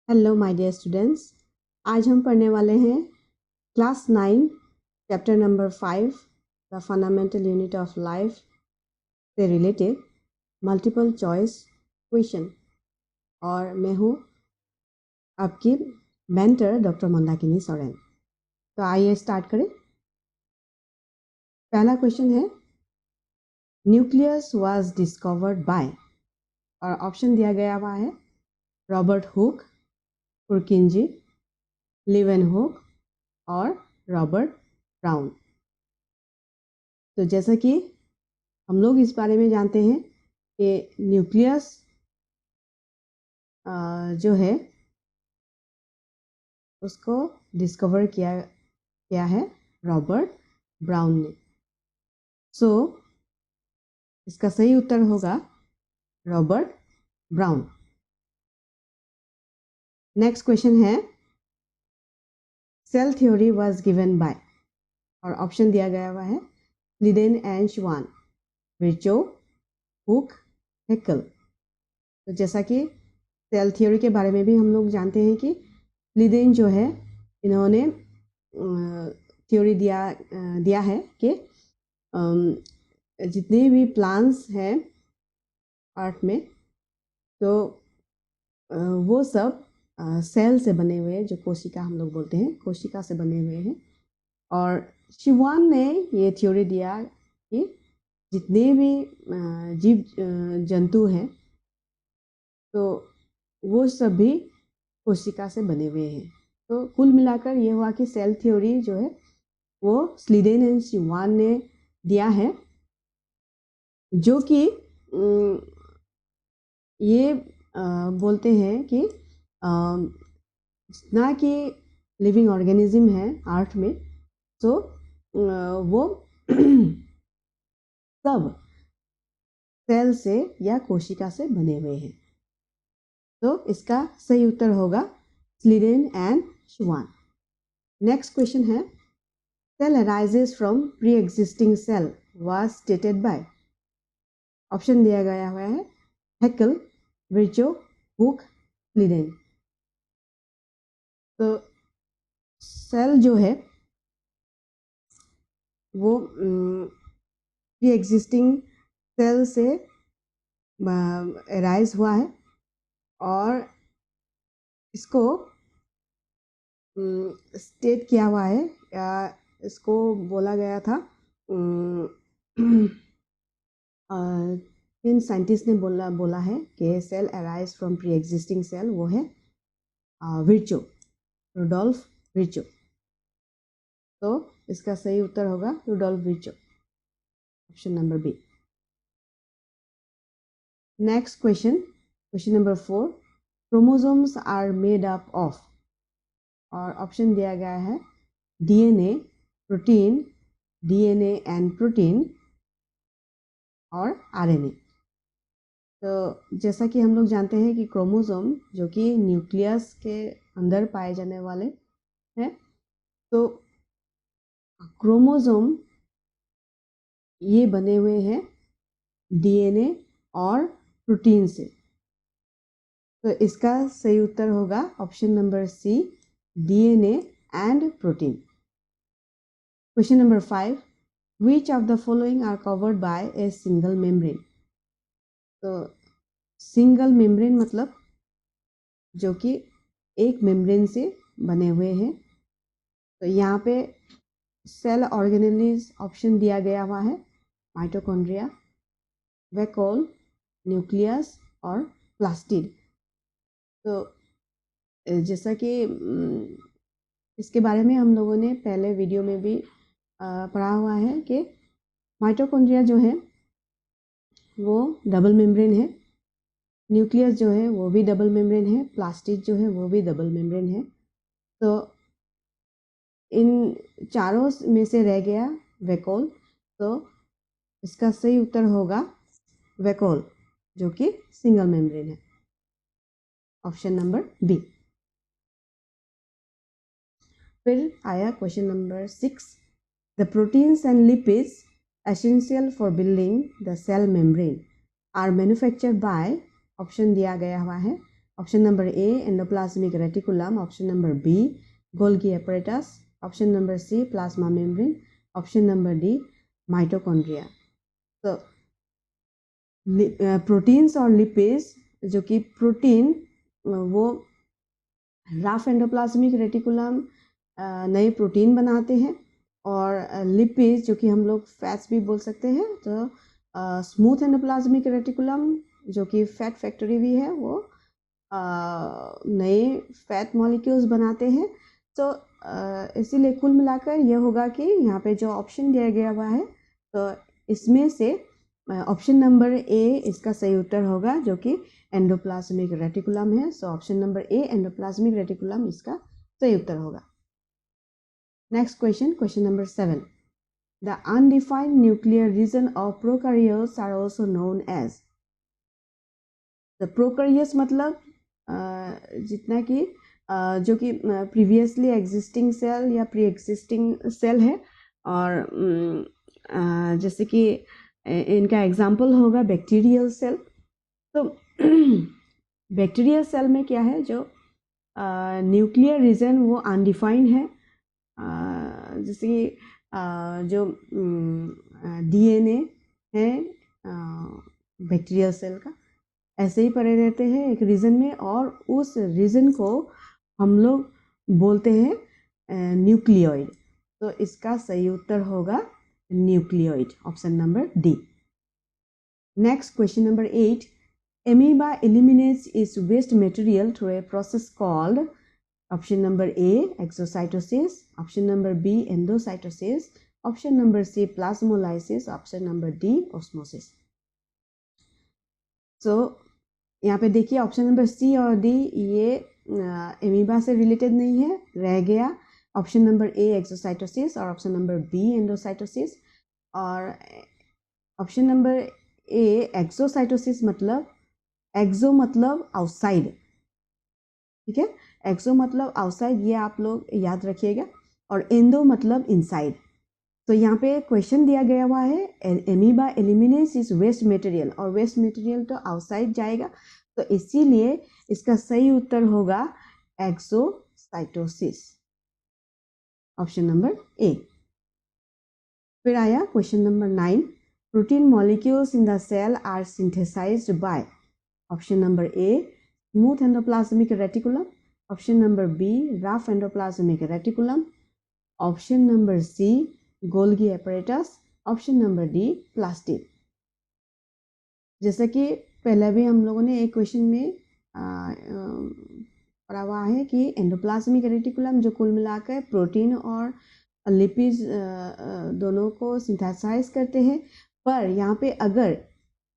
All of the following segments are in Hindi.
हेलो माय डियर स्टूडेंट्स, आज हम पढ़ने वाले हैं class 9 chapter number 5 the fundamental unit of life से रिलेटेड मल्टीपल चॉइस क्वेश्चन। और मैं हूँ आपकी मेंटर डॉक्टर मंदाकिनी सोरेन। तो आइए स्टार्ट करें। पहला क्वेश्चन है, न्यूक्लियस वाज डिस्कवर्ड बाय, और ऑप्शन दिया गया हुआ है रॉबर्ट हुक, पुरकिंजी, लीवेनहोक और रॉबर्ट ब्राउन। तो जैसा कि हम लोग इस बारे में जानते हैं कि न्यूक्लियस जो है उसको डिस्कवर किया है रॉबर्ट ब्राउन ने। सो इसका सही उत्तर होगा रॉबर्ट ब्राउन। नेक्स्ट क्वेश्चन है, cell theory was given by, और ऑप्शन दिया गया हुआ है स्लीडेन एंड श्वान, विर्चो, हुक, हैकेल। तो जैसा कि सेल थ्योरी के बारे में भी हम लोग जानते हैं कि स्लीडेन जो है इन्होंने थ्योरी दिया है कि जितने भी प्लांट्स हैं अर्थ में, तो वो सब सेल से बने हुए हैं, जो कोशिका हम लोग बोलते हैं, कोशिका से बने हुए हैं। और शिवान ने ये थ्योरी दिया कि जितने भी जीव जंतु हैं तो वो सब भी कोशिका से बने हुए हैं। तो कुल मिलाकर ये हुआ कि सेल थ्योरी जो है वो स्लीडेन एंड शिवान ने दिया है, जो कि ये बोलते हैं कि जितना कि लिविंग ऑर्गेनिज्म है अर्थ में, तो वो सब सेल से या कोशिका से बने हुए हैं। तो इसका सही उत्तर होगा Schleiden and Schwann. Next question है, cell arises from pre existing cell was stated by, option दिया गया हुआ है हैकेल, विर्चो, हुक, स्लीडेन। तो सेल जो है वो प्री एग्जिस्टिंग सेल से अराइज हुआ है, और इसको स्टेट किया हुआ है, या इसको बोला गया था, इन साइंटिस्ट ने बोला है कि cell arise from pre existing cell, वो है विर्चो, रुडोल्फ विर्चो। तो इसका सही उत्तर होगा Rudolf Virchow, option number B. Next question, question number 4, chromosomes are made up of, और ऑप्शन दिया गया है DNA, protein, DNA and protein और आरएनए। तो जैसा कि हम लोग जानते हैं कि क्रोमोसोम जो कि न्यूक्लियस के अंदर पाए जाने वाले हैं, तो क्रोमोसोम ये बने हुए हैं डीएनए और प्रोटीन से। तो इसका सही उत्तर होगा option number C, DNA and protein. Question number 5, which of the following are covered by a single membrane. तो सिंगल मेम्ब्रेन मतलब जो कि एक मेम्ब्रेन से बने हुए हैं। तो यहाँ पे सेल ऑर्गेनेल्स ऑप्शन दिया गया हुआ है माइटोकॉन्ड्रिया, वैक्यूल, न्यूक्लियस और प्लास्टिड। तो जैसा कि इसके बारे में हम लोगों ने पहले वीडियो में भी पढ़ा हुआ है कि माइटोकॉन्ड्रिया जो है वो डबल मेम्ब्रेन है, न्यूक्लियस जो है वो भी डबल मेम्ब्रेन है, प्लास्टिड जो है वो भी डबल मेम्ब्रेन है। तो इन चारों में से रह गया वैक्यूल, तो इसका सही उत्तर होगा वैक्यूल जो कि सिंगल मेम्ब्रेन है, ऑप्शन नंबर बी। फिर आया question number 6, the proteins and lipids essential for building the cell membrane are manufactured by, option दिया गया हुआ है option number A endoplasmic reticulum, option number B Golgi apparatus, option number C plasma membrane, option number D mitochondria. तो प्रोटीन्स और लिपिड्स, जो कि प्रोटीन वो रफ एंडोप्लाज्मिक रेटिकुलम नए प्रोटीन बनाते हैं, और लिपिड्स जो कि हम लोग फैट्स भी बोल सकते हैं, तो स्मूथ एंडोप्लाज्मिक रेटिकुलम जो कि फैट फैक्ट्री भी है, वो नए फैट मॉलिक्यूल्स बनाते हैं। तो इसीलिए कुल मिलाकर यह होगा कि यहाँ पे जो ऑप्शन दिया गया हुआ है, तो इसमें से ऑप्शन नंबर ए इसका सही उत्तर होगा, जो कि एंडोप्लाज्मिक रेटिकुलम है। So option number A endoplasmic reticulum इसका सही उत्तर होगा। Next question, question number 7। The undefined nuclear region of prokaryotes are also known as. The prokaryotes मतलब जितना कि जो कि प्रीवियसली एग्जिस्टिंग सेल या प्री एग्जिस्टिंग सेल है, और जैसे कि इनका एग्जाम्पल होगा बैक्टीरियल सेल। तो बैक्टीरियल सेल में क्या है, जो न्यूक्लियर रीजन वो अनडिफाइंड है, जैसे कि जो डीएनए है बैक्टीरियल सेल का, ऐसे ही पड़े रहते हैं एक रीजन में, और उस रीजन को हम लोग बोलते हैं न्यूक्लियोइड। तो इसका सही उत्तर होगा nucleoid, option number D. Next question number 8। Amoeba eliminates its waste material through a process called, option number A exocytosis, option number B endocytosis, option number C plasmolysis, option number D osmosis। So यहाँ पे देखिए ऑप्शन नंबर सी और डी ये एमीबा से रिलेटेड नहीं है, रह गया ऑप्शन नंबर ए एक्सोसाइटोसिस और ऑप्शन नंबर बी एंडोसाइटोसिस। और ऑप्शन नंबर ए एक्सोसाइटोसिस मतलब, एक्सो मतलब आउटसाइड, ठीक है, एक्सो मतलब आउटसाइड, ये आप लोग याद रखिएगा, और एंडो मतलब इनसाइड। तो यहाँ पे क्वेश्चन दिया गया हुआ है amoeba eliminates is waste material, और वेस्ट मटेरियल तो आउटसाइड जाएगा, तो इसीलिए इसका सही उत्तर होगा एक्सोसाइटोसिस, ऑप्शन नंबर ए। फिर आया question number 9। Protein molecules in the cell are synthesised by, option number A smooth endoplasmic reticulum, option number B rough endoplasmic reticulum, option number C Golgi apparatus, option number D plastid. जैसा कि पहले भी हम लोगों ने एक क्वेश्चन में पढ़ा हुआ है कि एंडोप्लाज्मिक रेटिकुलम जो कुल मिलाकर प्रोटीन और लिपिड्स दोनों को सिंथेसाइज करते हैं, पर यहाँ पे अगर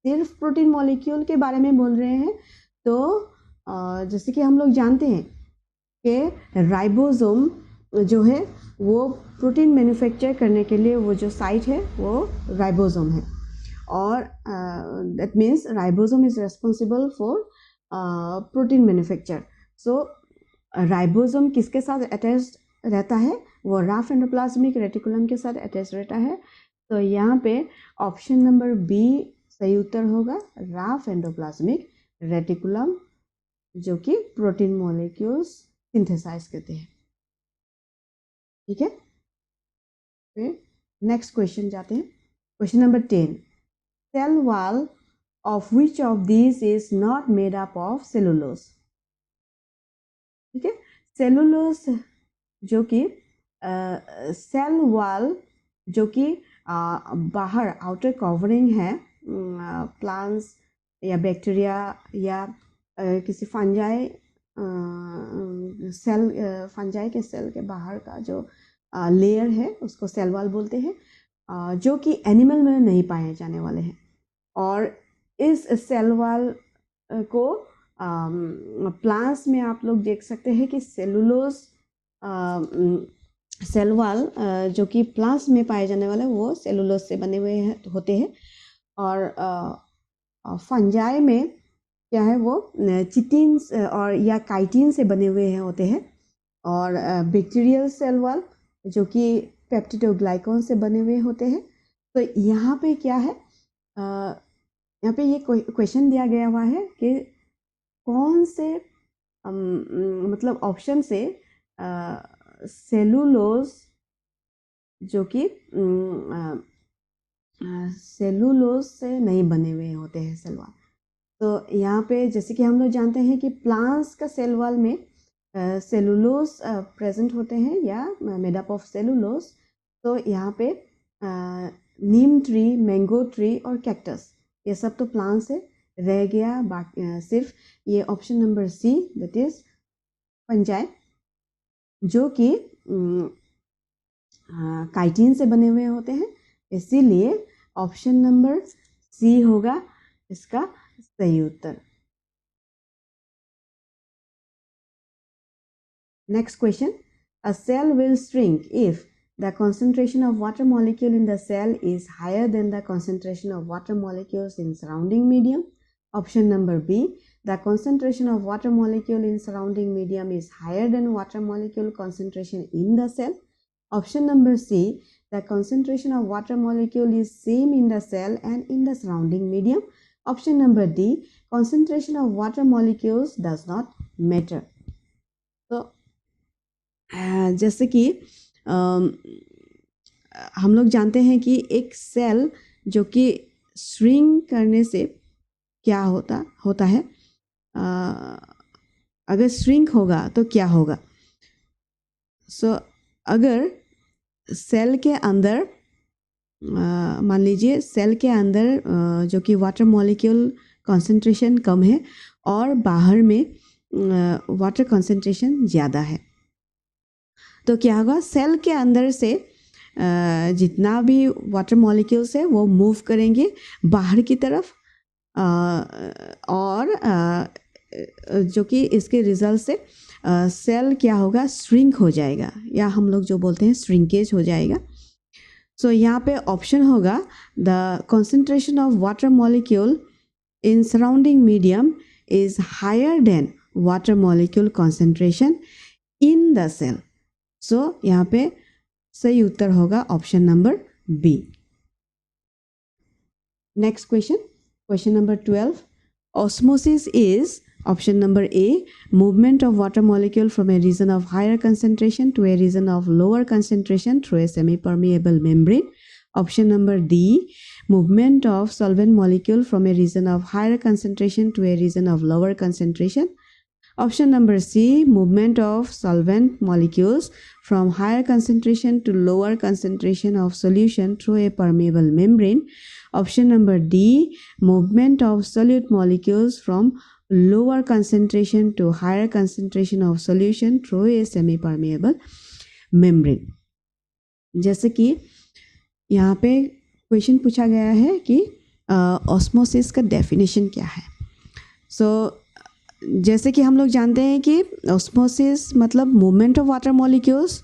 सिर्फ प्रोटीन मॉलिक्यूल के बारे में बोल रहे हैं, तो जैसे कि हम लोग जानते हैं कि राइबोसोम जो है वो प्रोटीन मैन्युफैक्चर करने के लिए वो जो साइट है वो राइबोसोम है, और that means ribosome is responsible for protein manufacture. So ribosome किसके साथ अटैच रहता है, वो रफ एंडोप्लाज्मिक रेटिकुलम के साथ अटैच रहता है। तो यहाँ पे ऑप्शन नंबर बी सही उत्तर होगा, रफ एंडोप्लाज्मिक रेटिकुलम जो कि प्रोटीन मॉलिक्यूल्स सिंथेसाइज करते हैं, ठीक है। फिर नेक्स्ट क्वेश्चन जाते हैं, question number 10। Cell wall of which of these is not made up of cellulose, ठीक है। सेलुलोज जो कि सेल वॉल जो कि बाहर आउटर कवरिंग है प्लांट्स या बैक्टीरिया या किसी फंजाई सेल, फंजाई के सेल के बाहर का जो लेयर है उसको सेल वॉल बोलते हैं, जो कि एनिमल में नहीं पाए जाने वाले हैं। और इस सेल वॉल को प्लांट्स में आप लोग देख सकते हैं कि सेलुलोज सेल वॉल जो कि प्लांट्स में पाए जाने वाले वो सेलुलोज से बने हुए होते हैं, और फंजाई में क्या है वो चिटिन और या काइटिन से बने हुए होते हैं, और बैक्टीरियल सेल वॉल जो कि पेप्टिडोग्लाइकॉन से बने हुए होते हैं। तो यहाँ पे क्या है, यहाँ पे ये क्वेश्चन दिया गया हुआ है कि कौन से मतलब ऑप्शन से सेलुलोज जो कि सेलुलोज से नहीं बने हुए होते हैं सेल वॉल। तो यहाँ पे जैसे कि हम लोग जानते हैं कि प्लांट्स का सेल वॉल में सेलुलोज प्रेजेंट होते हैं या मेड अप ऑफ सेलुलोज। तो यहाँ पे नीम ट्री, मैंगो ट्री और कैक्टस ये सब तो प्लांट्स है। रह गया बाकी सिर्फ ये option number C, that is fungi, जो कि काइटिन से बने हुए होते हैं। इसीलिए ऑप्शन नंबर सी होगा इसका सही उत्तर। Next question. A cell will shrink if the concentration of water molecule in the cell is higher than the concentration of water molecules in surrounding medium. Option number B. The concentration of water molecule in surrounding medium is higher than water molecule concentration in the cell. Option number C. The concentration of water molecule is same in the cell and in the surrounding medium. Option number D. Concentration of water molecules does not matter. So जैसे कि हम लोग जानते हैं कि एक सेल जो कि श्रिंक करने से क्या होता है, अगर श्रिंक होगा तो क्या होगा। सो अगर सेल के अंदर मान लीजिए सेल के अंदर जो कि वाटर मॉलिक्यूल कंसंट्रेशन कम है और बाहर में वाटर कंसंट्रेशन ज़्यादा है, तो क्या होगा, सेल के अंदर से जितना भी वाटर मॉलिक्यूल्स है वो मूव करेंगे बाहर की तरफ, और जो कि इसके रिजल्ट से सेल क्या होगा, श्रिंक हो जाएगा, या हम लोग जो बोलते हैं श्रिंकेज हो जाएगा। सो यहाँ पे ऑप्शन होगा the concentration of water molecule in surrounding medium is higher than water molecule concentration in the cell. So यहाँ पे सही उत्तर होगा option number B. Next question, question number 12. Osmosis is option number A, movement of water molecule from a region of higher concentration to a region of lower concentration through a semi-permeable membrane. Option number D, movement of solvent molecule from a region of higher concentration to a region of lower concentration. Option number C, movement of solvent molecules from higher concentration to lower concentration of solution through a permeable membrane. Option number D, movement of solute molecules from lower concentration to higher concentration of solution through a semi-permeable membrane. जैसे कि यहाँ पे क्वेश्चन पूछा गया है कि ऑस्मोसिस का डेफिनेशन क्या है। सो जैसे कि हम लोग जानते हैं कि ऑस्मोसिस मतलब movement of water molecules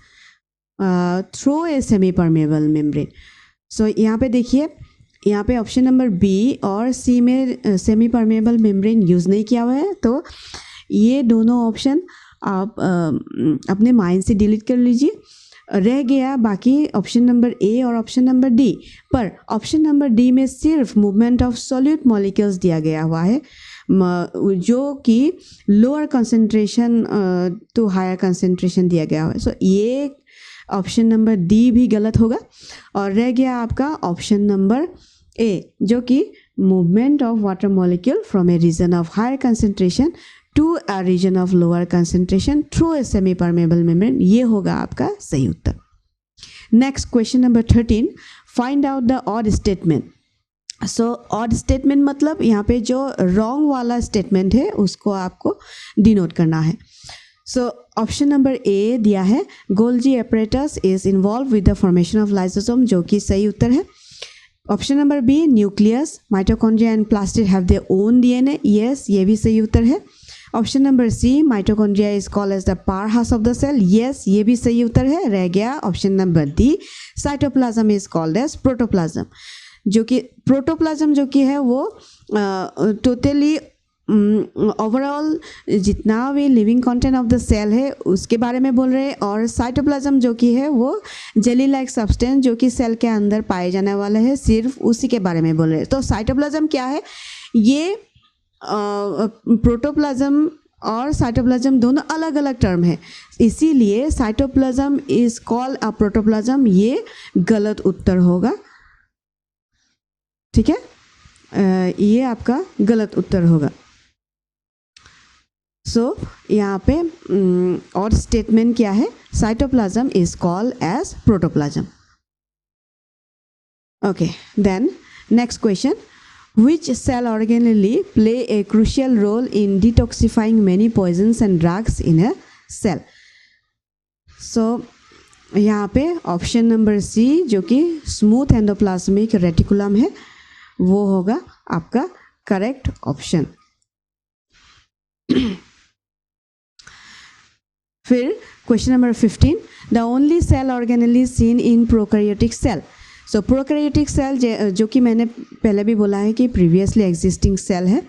through a semi permeable membrane. So यहाँ पे देखिए, यहाँ पे ऑप्शन नंबर बी और सी में सेमी परमेबल मेम्ब्रेन यूज़ नहीं किया हुआ है, तो ये दोनों ऑप्शन आप अपने माइंड से डिलीट कर लीजिए। रह गया बाकी ऑप्शन नंबर ए और ऑप्शन नंबर डी। पर ऑप्शन नंबर डी में सिर्फ मूवमेंट ऑफ सॉल्यूट मॉलिक्यूल्स दिया गया हुआ है, जो कि lower concentration to higher concentration दिया गया हुआ है। सो ये ऑप्शन नंबर डी भी गलत होगा और रह गया आपका ऑप्शन नंबर ए, जो कि movement of water molecule from a region of higher concentration to a region of lower concentration through a semi permeable membrane, ये होगा आपका सही उत्तर। Next question number 13, find out the odd statement. So odd statement मतलब यहाँ पे जो रॉन्ग वाला स्टेटमेंट है उसको आपको डिनोट करना है। सो ऑप्शन नंबर ए दिया है, Golgi apparatus is involve with the formation of lysosome, जो कि सही उत्तर है। Option number B, nucleus, mitochondria and plastid have their own DNA, yes ये भी सही उत्तर है। Option number C, mitochondria is called as the power house of the cell, yes ये भी सही उत्तर है। रह गया option number D, cytoplasm is called as protoplasm, जो कि प्रोटोप्लाज्म जो कि है वो टोटली ओवरऑल जितना भी living content of the cell है उसके बारे में बोल रहे हैं, और साइटोप्लाज्म जो कि है वो जेली लाइक सब्सटेंस जो कि सेल के अंदर पाए जाने वाले है, सिर्फ उसी के बारे में बोल रहे हैं। तो साइटोप्लाज्म क्या है, ये प्रोटोप्लाज्म और साइटोप्लाज्म दोनों अलग अलग टर्म है, इसीलिए cytoplasm is called a protoplasm, ये गलत उत्तर होगा। ठीक है, ये आपका गलत उत्तर होगा। सो यहाँ पे और स्टेटमेंट क्या है, cytoplasm is called as protoplasm. Okay, then next question, which cell organelle play a crucial role in detoxifying many poisons and drugs in a cell? So यहाँ पे ऑप्शन नंबर सी जो कि स्मूथ एंडोप्लाज्मिक रेटिकुलम है वो होगा आपका करेक्ट ऑप्शन। फिर question number 15, the only cell organelle seen in prokaryotic cell. So prokaryotic cell जो कि मैंने पहले भी बोला है कि प्रीवियसली एग्जिस्टिंग सेल है,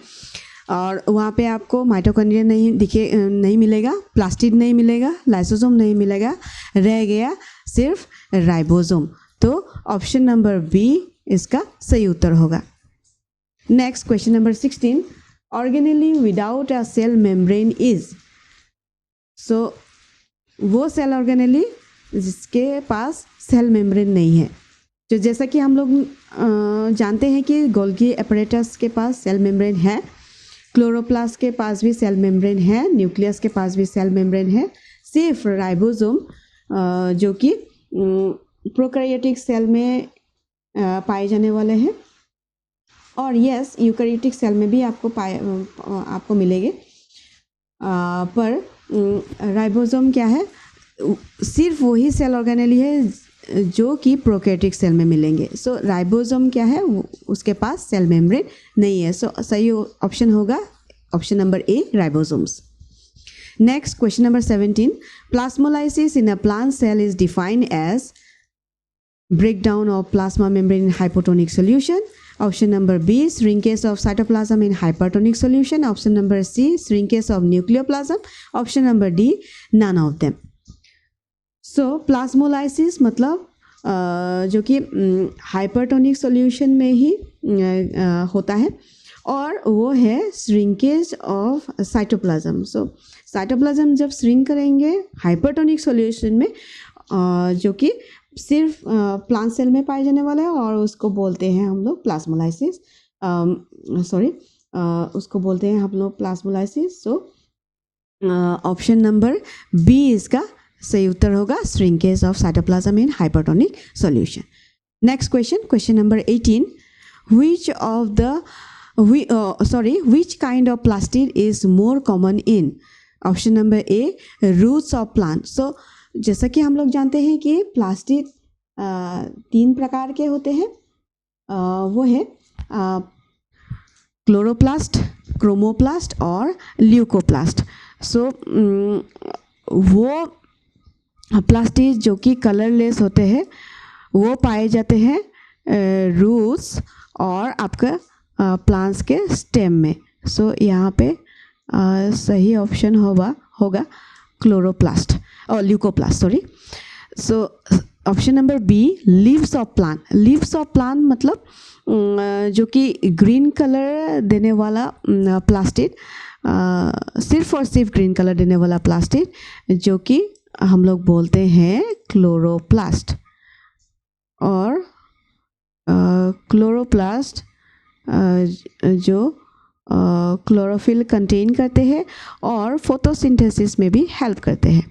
और वहाँ पे आपको माइटोकॉन्ड्रिया नहीं मिलेगा, प्लास्टिड नहीं मिलेगा, लाइसोसोम नहीं मिलेगा, रह गया सिर्फ राइबोसोम। तो ऑप्शन नंबर बी इसका सही उत्तर होगा। Next question number 16, organelle without a cell membrane is. So वो सेल ऑर्गेनेली जिसके पास सेल मेम्ब्रेन नहीं है, जो जैसा कि हम लोग जानते हैं कि गोल्गी एपरेटस के पास सेल मेम्ब्रेन है, क्लोरोप्लास्ट के पास भी सेल मेम्ब्रेन है, न्यूक्लियस के पास भी सेल मेम्ब्रेन है, सिर्फ राइबोसोम जो कि प्रोकैरियोटिक सेल में पाए जाने वाले हैं, और यस यूकैरियोटिक सेल में भी आपको मिलेंगे, पर राइबोसोम क्या है, सिर्फ वही सेल ऑर्गेनेली है जो कि प्रोकैरियोटिक सेल में मिलेंगे। सो राइबोसोम क्या है, उसके पास सेल मेम्ब्रेन नहीं है। सो सही ऑप्शन होगा option number A, ribosomes. Next question number 17, plasmolysis in a plant cell is defined as breakdown of plasma membrane in hypotonic solution. Option number B, shrinkage of cytoplasm in hypertonic solution. Option number C, shrinkage of nucleoplasm. Option number D, none of them. So plasmolysis मतलब जो कि हाइपरटोनिक सॉल्यूशन में ही होता है, और वो है shrinkage of cytoplasm. So cytoplasm जब श्रिंक करेंगे हाइपरटोनिक सॉल्यूशन में, जो कि सिर्फ प्लांट सेल में पाए जाने वाला है, और उसको बोलते हैं हम लोग प्लाज्मोलाइसिस, उसको बोलते हैं हम लोग plasmolysis. So option number B इसका सही उत्तर होगा, shrinkage of cytoplasm in hypertonic solution. Next question, question number 18, which kind of plastid is more common in? Option number A, roots of plant. So जैसा कि हम लोग जानते हैं कि प्लास्टिड 3 प्रकार के होते हैं, वो है क्लोरोप्लास्ट, क्रोमोप्लास्ट और ल्यूकोप्लास्ट। सो वो प्लास्टिड जो कि कलरलेस होते हैं वो पाए जाते हैं रूट्स और आपका प्लांट्स के स्टेम में। सो यहाँ पे सही ऑप्शन होगा क्लोरोप्लास्ट और leucoplast, sorry. So option number B, leaves of plant. Leaves of plant मतलब जो कि ग्रीन कलर देने वाला प्लास्टिड, सिर्फ और सिर्फ ग्रीन कलर देने वाला प्लास्टिड, जो कि हम लोग बोलते हैं क्लोरोप्लास्ट। और क्लोरोप्लास्ट जो क्लोरोफिल कंटेन करते हैं और फोटोसिंथेसिस में भी हेल्प करते हैं।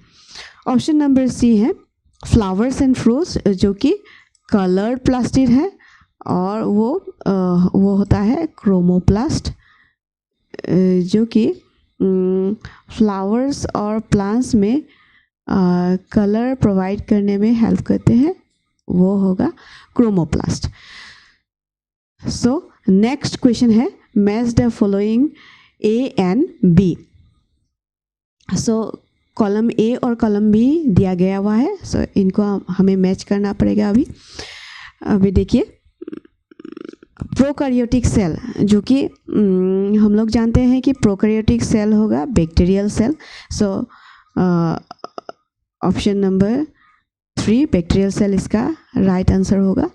ऑप्शन नंबर सी है फ्लावर्स एंड फ्रूट्स, जो कि कलर्ड प्लास्टिड है, और वो होता है क्रोमोप्लास्ट, जो कि फ्लावर्स और प्लांट्स में कलर प्रोवाइड करने में हेल्प करते हैं, वो होगा क्रोमोप्लास्ट। सो नेक्स्ट क्वेश्चन है, match the following A and B. So column A और कॉलम बी दिया गया हुआ है, सो इनको हमें मैच करना पड़ेगा। अभी देखिए, प्रोकैरियोटिक सेल, जो कि हम लोग जानते हैं कि प्रोकैरियोटिक सेल होगा bacterial cell. So option number 3 bacterial cell इसका राइट आंसर होगा।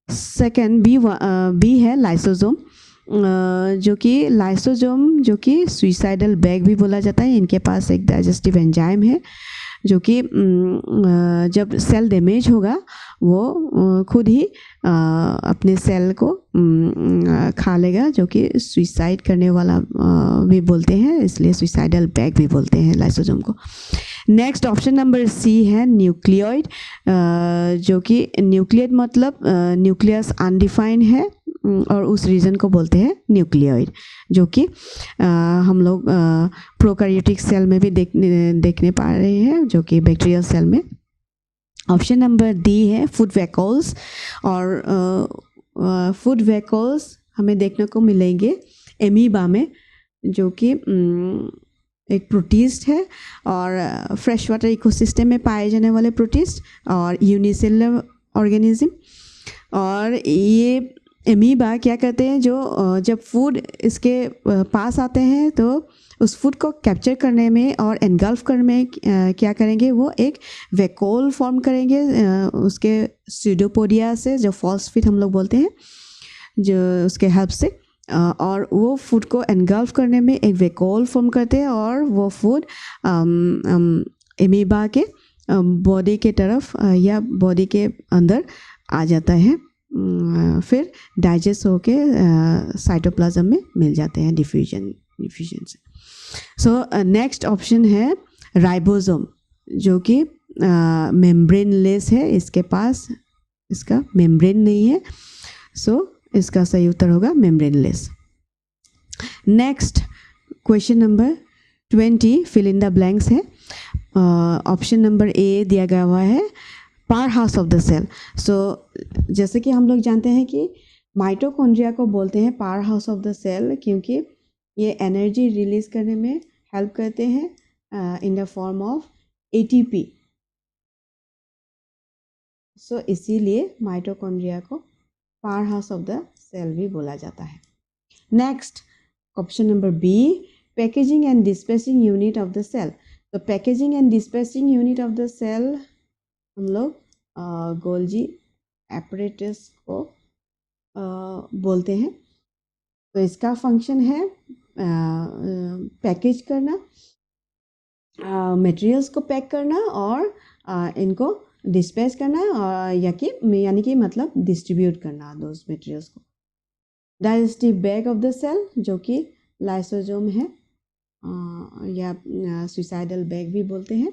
सेकेंड बी है लाइसोसोम, जो कि लाइसोसोम, जो कि सुइसाइडल बैग भी बोला जाता है, इनके पास एक डाइजेस्टिव एंजाइम है जो कि जब सेल डैमेज होगा वो खुद ही अपने सेल को खा लेगा, जो कि सुइसाइड करने वाला भी बोलते हैं, इसलिए सुइसाइडल बैग भी बोलते हैं लाइसोसोम को। नेक्स्ट ऑप्शन नंबर सी है न्यूक्लियोइड, जो कि न्यूक्लियोइड मतलब न्यूक्लियस अनडिफाइंड है और उस रीजन को बोलते हैं न्यूक्लियोइड, जो कि हम लोग प्रोकैरियोटिक सेल में भी देखने पा रहे हैं, जो कि बैक्टीरियल सेल में। ऑप्शन नंबर डी है फूड वैकल्स, और फूड वैकल्स हमें देखने को मिलेंगे एमीबा में, जो कि एक प्रोटिस्ट है और फ्रेश वाटर इकोसिस्टम में पाए जाने वाले प्रोटिस्ट और यूनिसेलुलर ऑर्गेनिज्म। और ये एमीबा क्या करते हैं, जो जब फूड इसके पास आते हैं तो उस फूड को कैप्चर करने में और एनगल्फ करने में क्या करेंगे, वो एक वैकोल फॉर्म करेंगे उसके स्यूडोपोडिया से, जो फॉस्फेट हम लोग बोलते हैं, जो उसके हेल्प से, और वो फूड को एनगल्फ करने में एक वैकोल फॉर्म करते हैं और वो फूड एमीबा के बॉडी के तरफ या बॉडी के अंदर आ जाता है, फिर डाइजेस्ट होके साइटोप्लाज्म में मिल जाते हैं डिफ्यूजन से। सो नेक्स्ट ऑप्शन है राइबोसोम, जो कि मेम्ब्रेनलेस है, इसके पास इसका मेम्ब्रेन नहीं है, सो इसका सही उत्तर होगा membraneless. Next question number 20 fill in the blanks है। ऑप्शन नंबर ए दिया गया हुआ है power house of the cell. So जैसे कि हम लोग जानते हैं कि माइटोकॉन्ड्रिया को बोलते हैं power house of the cell, क्योंकि ये एनर्जी रिलीज करने में हेल्प करते हैं in the form of ATP. So इसीलिए माइटोकॉन्ड्रिया को power house of the cell भी बोला जाता है। Next option number B packaging and dispensing unit of the cell. तो packaging and dispensing unit of the cell हम लोग गोल्जी एपरेटस को बोलते हैं। तो इसका फंक्शन है पैकेज करना, मटेरियल्स को पैक करना और इनको डिस्पेस करना, यानी कि मतलब डिस्ट्रीब्यूट करना दोज मटेरियल्स को। Digestive bag of the cell, जो कि लाइसोसोम है या सुइसाइडल बैग भी बोलते हैं।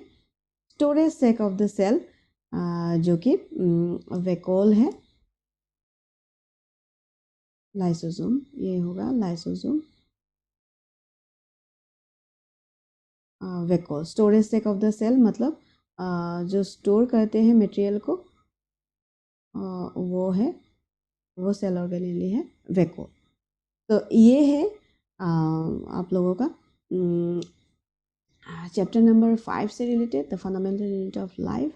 Storage sac of the cell, जो कि वैकोल है। लाइसोसोम, ये होगा lysosome vacuole. Storage sac of the cell मतलब जो स्टोर करते हैं मटेरियल को, वो सेल ऑर्गेनेली है वैकोल। तो ये है आप लोगों का चैप्टर नंबर 5 से related, the fundamental unit of life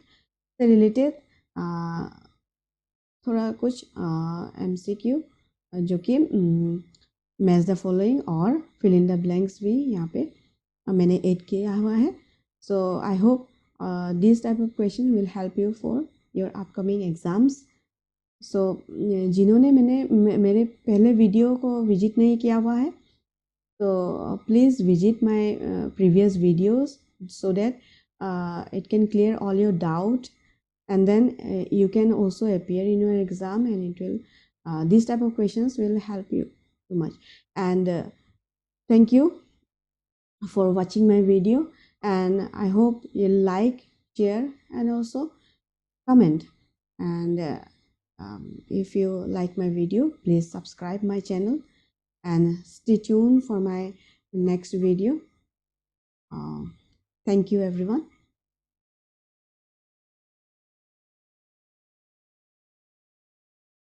से रिलेटेड थोड़ा कुछ MCQ, जो कि मैच द फॉलोइंग और फिल इन द ब्लैंक्स भी यहाँ पे मैंने ऐड किया हुआ है। So I hope this type of question will help you for your upcoming exams. So जिन्होंने मेरे पहले वीडियो को विजिट नहीं किया हुआ है, तो please visit my previous videos so that it can clear all your doubt, and then you can also appear in your exam, and it will these type of questions will help you too much. And thank you for watching my video, and I hope you like, share, and also comment. And if you like my video, please subscribe my channel and stay tuned for my next video. Thank you everyone.